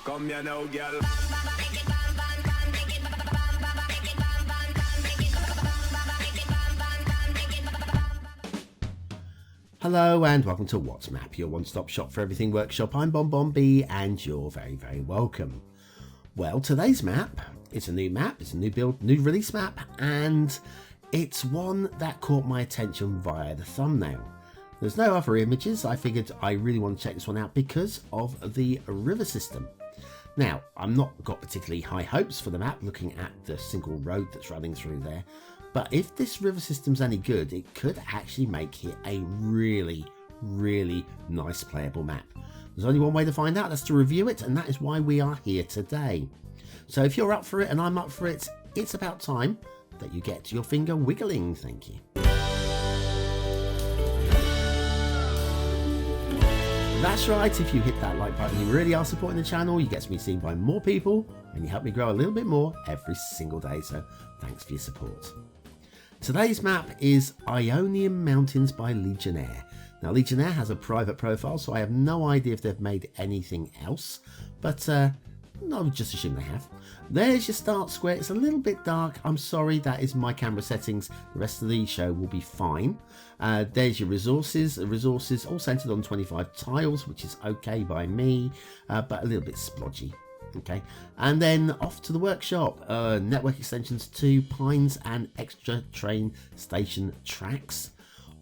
Come here now, girl. Hello and welcome to What's Map, your one-stop shop for everything workshop. I'm BonBonB and you're very, very welcome. Well, today's map, it's a new map, it's a new build, new release map, and it's one that caught my attention via the thumbnail. There's no other images. I figured I really want to check this one out because of the river system. Now, I'm not got particularly high hopes for the map looking at the single road that's running through there, but if this river system's any good, it could actually make it a really, really nice playable map. There's only one way to find out, that's to review it, and that is why we are here today. So if you're up for it and I'm up for it, it's about time that you get your finger wiggling. Thank you. That's right, if you hit that like button, you really are supporting the channel, you get me seen by more people, and you help me grow a little bit more every single day, so thanks for your support. Today's map is Aiyonian Mountains by Legionarie. Now, Legionarie has a private profile, so I have no idea if they've made anything else, but no, just assume they have. There's your start square. It's a little bit dark. I'm sorry, that is my camera settings. The rest of the show will be fine. There's your resources. The resources all centered on 25 tiles, which is okay by me, but a little bit splodgy. Okay, and then off to the workshop. Network extensions to Pines and extra train station tracks.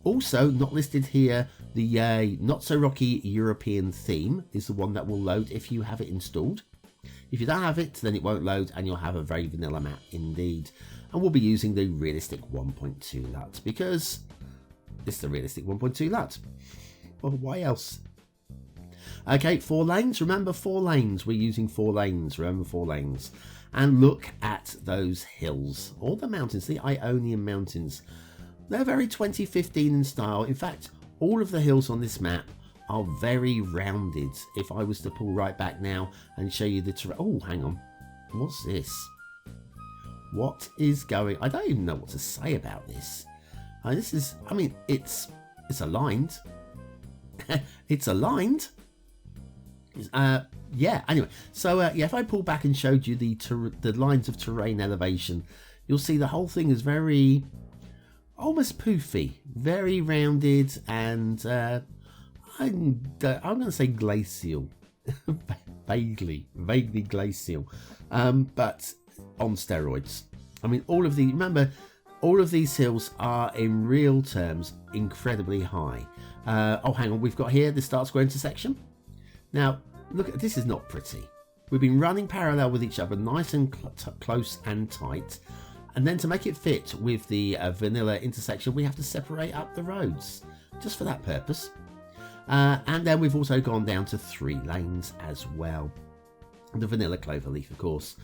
Also, not listed here, the not so rocky European theme is the one that will load if you have it installed. If you don't have it, then it won't load and you'll have a very vanilla map indeed. And we'll be using the realistic 1.2 LUT because it's the realistic 1.2 LUT. Well, why else? Okay, 4 lanes. Remember 4 lanes. We're using 4 lanes. Remember 4 lanes. And look at those hills, or the mountains, the Aiyonian Mountains. They're very 2015 in style. In fact, all of the hills on this map are very rounded. If I was to pull right back now and show you the terrain. Oh, hang on. What's this? What is going? I don't even know what to say about this. This is, I mean, it's aligned. It's aligned. Yeah, anyway. So, yeah, if I pull back and showed you the lines of terrain elevation, you'll see the whole thing is very, almost poofy. Very rounded and, I'm going to say glacial, vaguely glacial, but on steroids. I mean, remember, all of these hills are in real terms incredibly high. Oh, hang on, we've got here the start square intersection. Now, look, this is not pretty. We've been running parallel with each other, nice and close and tight. And then to make it fit with the vanilla intersection, we have to separate up the roads, just for that purpose. And then we've also gone down to 3 lanes as well. The vanilla cloverleaf, of course.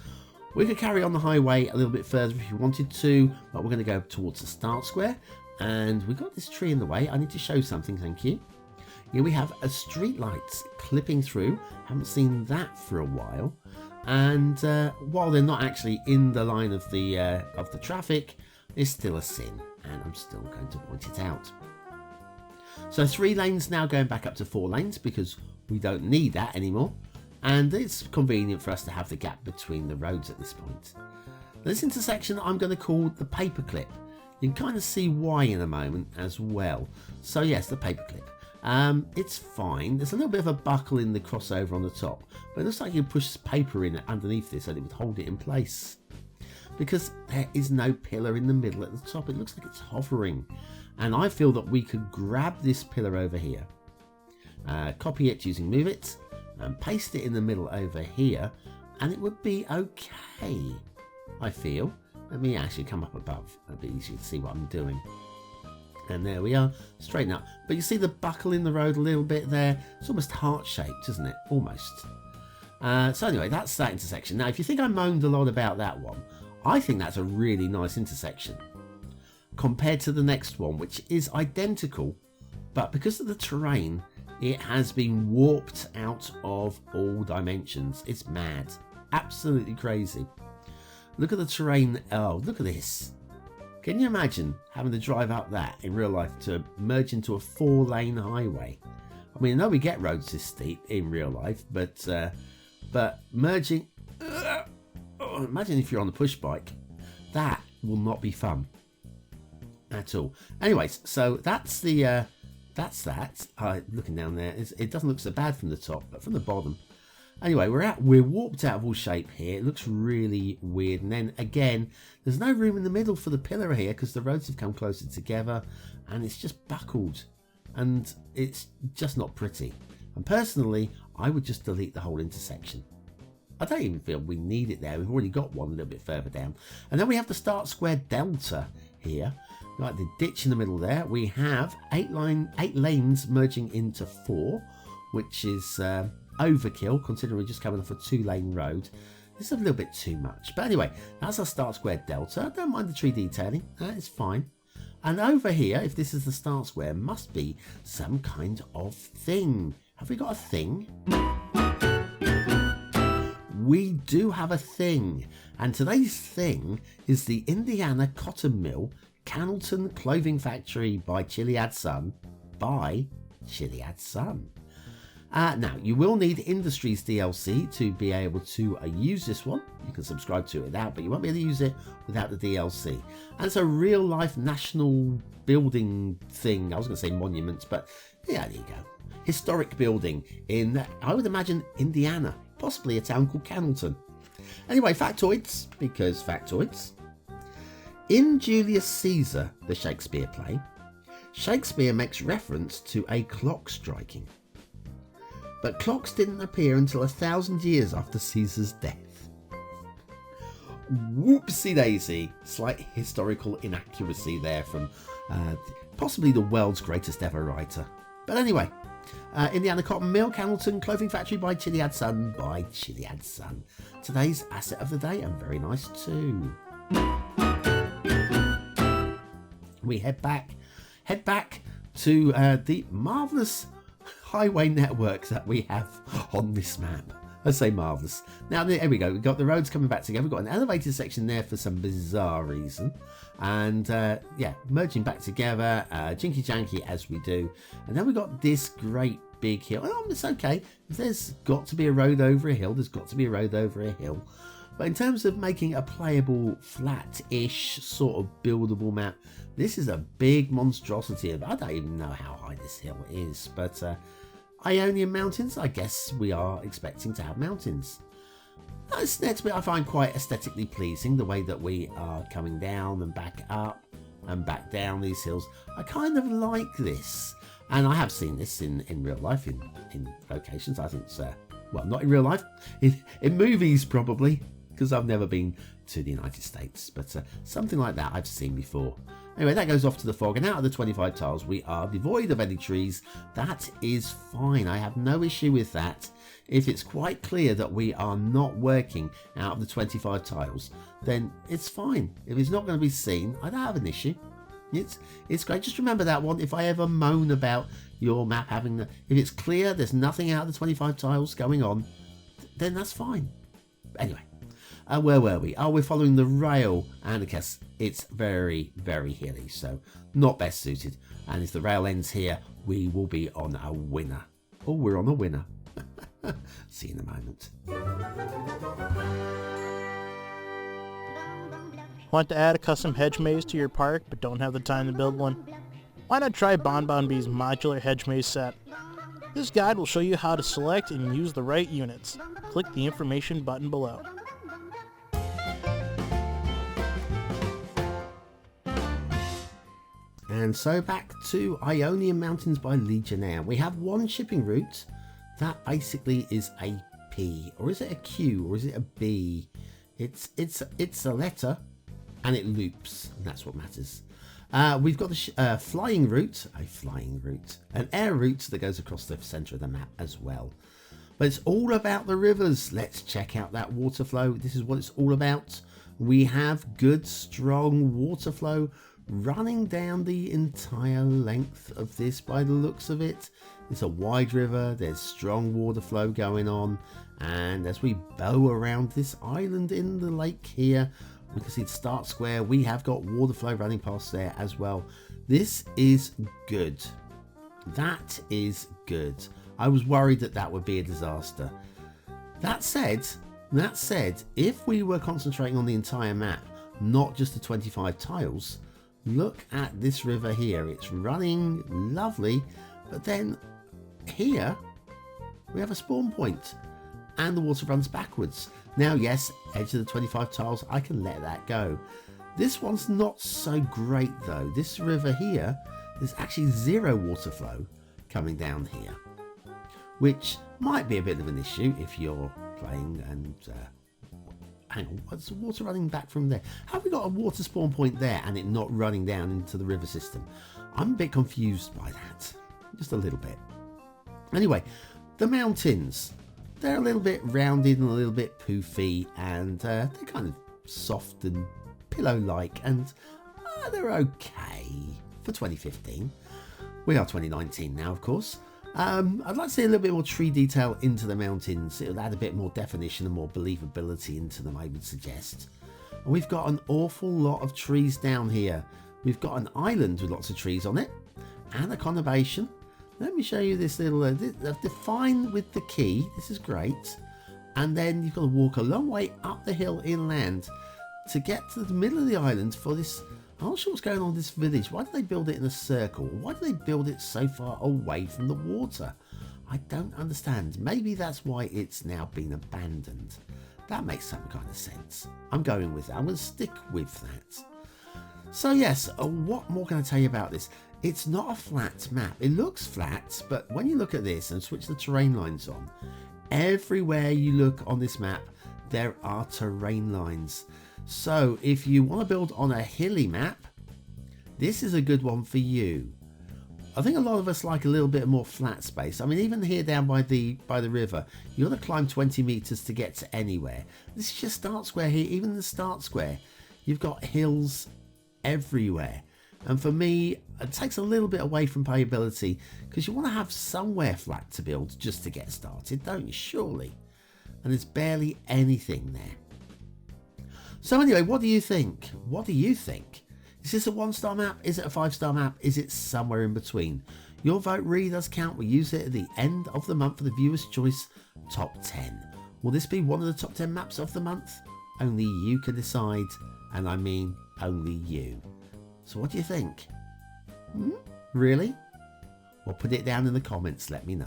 We could carry on the highway a little bit further if you wanted to, but we're going to go towards the start square. And we've got this tree in the way. I need to show something, thank you. Here we have a street lights clipping through. Haven't seen that for a while. And while they're not actually in the line of the traffic, it's still a sin. And I'm still going to point it out. So 3 lanes now going back up to 4 lanes because we don't need that anymore. And it's convenient for us to have the gap between the roads at this point. This intersection I'm going to call the paperclip. You can kind of see why in a moment as well. So yes, the paperclip. It's fine. There's a little bit of a buckle in the crossover on the top, but it looks like you push paper in underneath this and it would hold it in place. Because there is no pillar in the middle at the top. It looks like it's hovering. And I feel that we could grab this pillar over here, copy it using Move It, and paste it in the middle over here, and it would be okay, I feel. Let me actually come up above. It'll be easier to see what I'm doing. And there we are, straighten up. But you see the buckle in the road a little bit there? It's almost heart-shaped, isn't it? Almost. So anyway, that's that intersection. Now, if you think I moaned a lot about that one, I think that's a really nice intersection. Compared to the next one, which is identical, but because of the terrain, it has been warped out of all dimensions. It's mad. Absolutely crazy. Look at the terrain. Oh, look at this. Can you imagine having to drive up that in real life to merge into a 4-lane highway? I mean, I know we get roads this steep in real life, but But merging, imagine if you're on the push bike, that will not be fun at all. Anyways, so that's the that's that. Looking down there, it doesn't look so bad from the top, but from the bottom. Anyway, we're warped out of all shape here. It looks really weird. And then again, there's no room in the middle for the pillar here because the roads have come closer together and it's just buckled and it's just not pretty. And personally, I would just delete the whole intersection. I don't even feel we need it there. We've already got one a little bit further down. And then we have the start square delta here. Like the ditch in the middle there. We have 8 lanes merging into 4, which is overkill considering we're just coming off a 2-lane road. It's a little bit too much. But anyway, that's our start square delta. I don't mind the tree detailing. That is fine. And over here, if this is the start square, must be some kind of thing. Have we got a thing? We do have a thing. And today's thing is the Indiana Cotton Mill Cannelton Clothing Factory by ChiliadSun by ChiliadSun. Now, you will need Industries DLC to be able to use this one. You can subscribe to it without, but you won't be able to use it without the DLC. And it's a real-life national building thing. I was going to say monuments, but yeah, there you go. Historic building in, I would imagine, Indiana. Possibly a town called Cannelton. Anyway, factoids, because factoids. In Julius Caesar, the Shakespeare play, Shakespeare makes reference to a clock striking. But clocks didn't appear until 1,000 years after Caesar's death. Whoopsie daisy. Slight historical inaccuracy there from possibly the world's greatest ever writer. But anyway, Indiana Cotton Mill, Cannelton Clothing Factory by ChiliadSun by ChiliadSun. Today's asset of the day, and very nice too. We head back to the marvellous highway network that we have on this map. I say marvellous. Now there we go. We've got the roads coming back together. We've got an elevated section there for some bizarre reason, and yeah, merging back together, jinky janky as we do. And then we've got this great big hill. Oh, it's okay. If there's got to be a road over a hill, there's got to be a road over a hill. But in terms of making a playable, flat-ish sort of buildable map, this is a big monstrosity of, I don't even know how high this hill is, but Ionian mountains, I guess we are expecting to have mountains. This next bit I find quite aesthetically pleasing, the way that we are coming down and back up and back down these hills. I kind of like this, and I have seen this in real life, in locations. I think it's, well, not in real life, in movies probably, because I've never been to the United States, but something like that I've seen before. Anyway, that goes off to the fog, and out of the 25 tiles we are devoid of any trees. That is fine. I have no issue with that. If it's quite clear that we are not working out of the 25 tiles, then it's fine. If it's not going to be seen, I don't have an issue. It's great. Just remember that one. If I ever moan about your map having if it's clear there's nothing out of the 25 tiles going on, then that's fine. Anyway. Where were we? Oh, we're following the rail, and I guess it's very, very hilly, so not best suited. And if the rail ends here, we will be on a winner. Oh, we're on a winner. See you in a moment. Want to add a custom hedge maze to your park, but don't have the time to build one? Why not try BonBonB's modular hedge maze set? This guide will show you how to select and use the right units. Click the information button below. And so back to Ionian Mountains by Legionnaire. We have one shipping route that basically is a P, or is it a Q, or is it a B? It's a letter, and it loops, and that's what matters. We've got the flying route, an air route that goes across the centre of the map as well. But it's all about the rivers. Let's check out that water flow. This is what it's all about. We have good, strong water flow running down the entire length of this by the looks of it. It's a wide river, there's strong water flow going on, and as we bow around this island in the lake here, we can see the start square. We have got water flow running past there as well. This is good. That is good. I was worried that that would be a disaster. That said, if we were concentrating on the entire map, not just the 25 tiles, look at this river here. It's running lovely, but then here we have a spawn point and the water runs backwards. Now, yes, edge of the 25 tiles, I can let that go. This one's not so great though. This river here, there's actually zero water flow coming down here, which might be a bit of an issue if you're playing and hang on, what's the water running back from there? How have we got a water spawn point there and it not running down into the river system? I'm a bit confused by that, just a little bit. Anyway, the mountains, they're a little bit rounded and a little bit poofy, and they're kind of soft and pillow-like, and they're okay for 2015. We are 2019 now, of course. I'd like to see a little bit more tree detail into the mountains. It'll add a bit more definition and more believability into them, I would suggest. And we've got an awful lot of trees down here. We've got an island with lots of trees on it and a conurbation. Let me show you this little define with the key. This is great. And then you've got to walk a long way up the hill inland to get to the middle of the island for this. I'm not sure what's going on in this village. Why do they build it in a circle? Why do they build it so far away from the water? I don't understand. Maybe that's why it's now been abandoned. That makes some kind of sense. I'm going with that. I'm going to stick with that. So yes, what more can I tell you about this? It's not a flat map. It looks flat, but when you look at this and switch the terrain lines on, everywhere you look on this map, there are terrain lines. So if you want to build on a hilly map, this is a good one for you. I think a lot of us like a little bit more flat space. I mean, even here down by the river, you've got to climb 20 meters to get to anywhere. This is just start square here. Even the start square, you've got hills everywhere. And for me, it takes a little bit away from playability because you want to have somewhere flat to build just to get started, don't you? Surely. And there's barely anything there. So anyway, what do you think? What do you think? Is this a 1-star map? Is it a 5-star map? Is it somewhere in between? Your vote really does count. We use it at the end of the month for the Viewer's Choice Top 10. Will this be one of the top 10 maps of the month? Only you can decide, and I mean only you. So what do you think? Really? Well, put it down in the comments, let me know.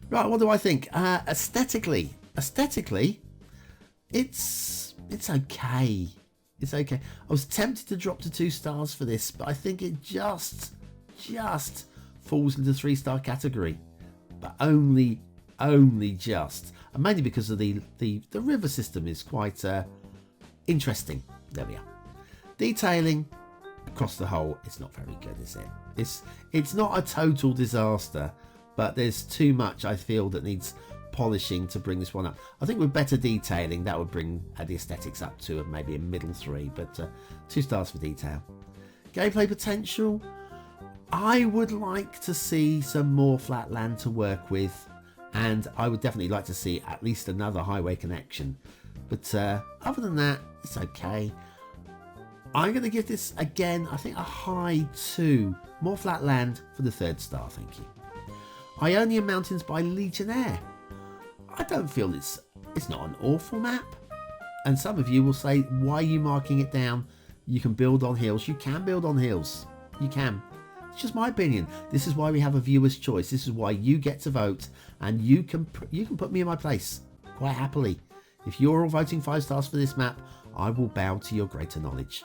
Right, what do I think? Aesthetically, it's okay. It's okay. I was tempted to drop to 2 stars for this, but I think it just falls into the 3-star category. But only just. And mainly because of the river system is quite interesting. There we are. Detailing across the whole, it's not very good, is it? It's not a total disaster, but there's too much I feel that needs polishing to bring this one up. I think with better detailing that would bring the aesthetics up to maybe a middle 3, but 2 stars for detail. Gameplay potential, I would like to see some more flat land to work with, and I would definitely like to see at least another highway connection, but other than that, it's okay. I'm going to give this, again, I think a high 2. More flat land for the 3rd star, thank you. Ionian Mountains by Legionnaire. I don't feel it's not an awful map. And some of you will say, why are you marking it down? You can build on hills. You can build on hills. You can. It's just my opinion. This is why we have a viewer's choice. This is why you get to vote. And you can put me in my place quite happily. If you're all voting 5 stars for this map, I will bow to your greater knowledge.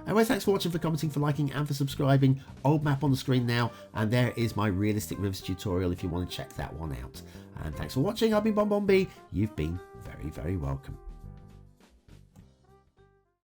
Anyway, thanks for watching, for commenting, for liking and for subscribing. Old map on the screen now, and there is my realistic rivers tutorial if you want to check that one out. And thanks for watching. I've been BonBonB. You've been very, very welcome.